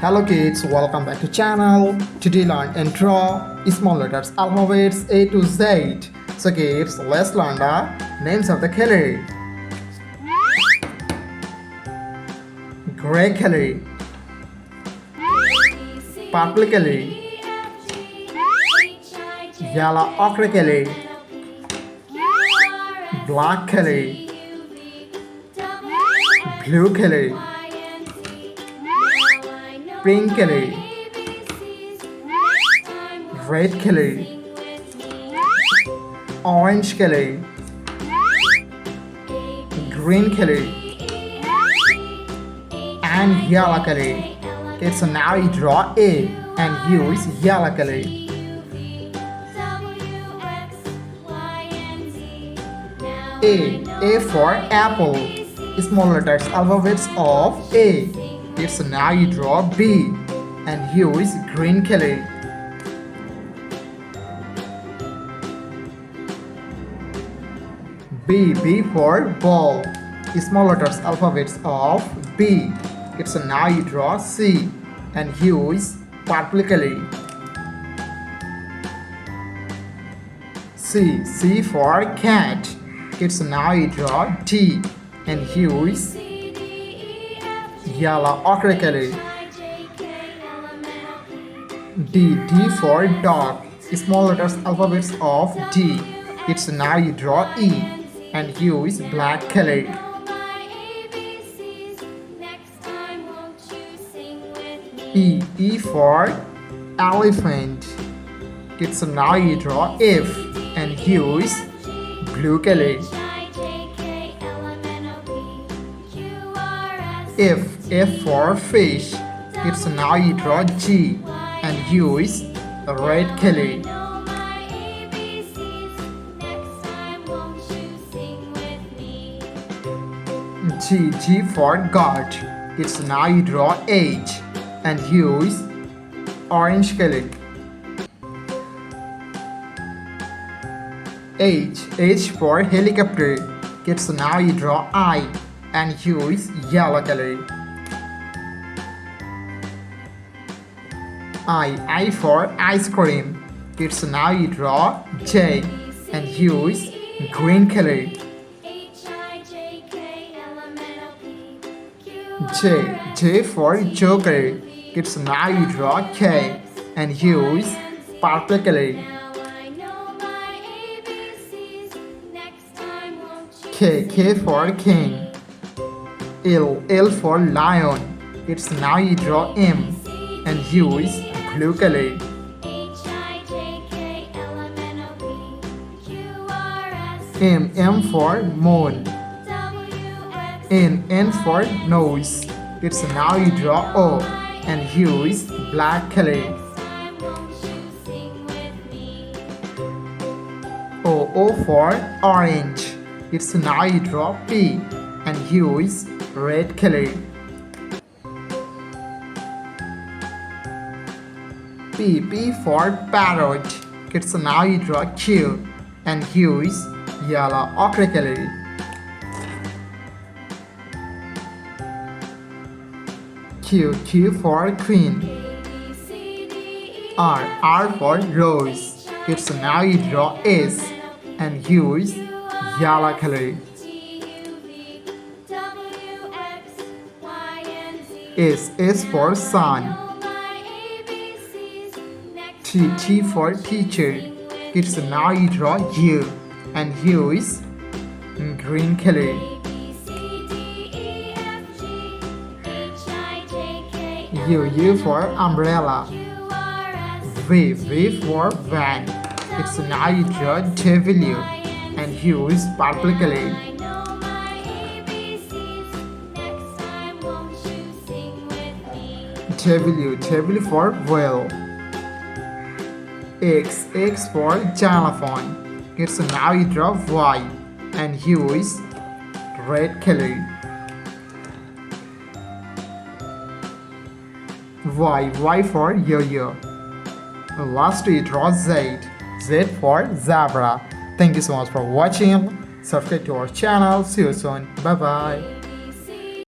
Hello kids, welcome back to channel. Today learn and draw small letters alphabets A to Z. So kids, let's learn the names of the color. Gray color, purple color, yellow ochre color, black color, blue color, pink color, red color, orange color, green color, and yellow color. Okay, so now you draw A and use yellow color. A for apple. Small letters alphabets of A. Okay, so now you draw B and use green color. B for ball. Small letters alphabets of B. Okay, so now you draw C and use purple color. C for cat. Okay, so now you draw D and use yellow ochre color. D for dog. Small letters alphabets of D. Okay, so now you draw E and use black color. E for elephant. Okay, so now you draw F and use blue color. F for fish. Okay, so now you draw G and use red color. G for goat. Okay, so now you draw H and use orange color. H for helicopter. Okay, so now you draw I and use yellow color. I for ice cream. Okay, so now you draw J and use green color. J for joker. Okay, so now you draw K and use purple color. K for king. L for lion. It's now you draw M and use blue color. M for moon. N for nose. It's now you draw O and use black color. O for orange. It's now you draw P and use red color. P for parrot. It's now you draw Q and use yellow ochre color. Q for queen. R for rose. It's now you draw S and use yellow color. S for sun. T for teacher. It's now you draw U and use green color. U for umbrella. V for van. It's now you draw W and use purple color. W for whale. X for xylophone. It's now you draw Y and use red color. Y for yo-yo. Last you draw Z for zebra. Thank you so much for watching. Subscribe to our channel. See you soon. Bye bye.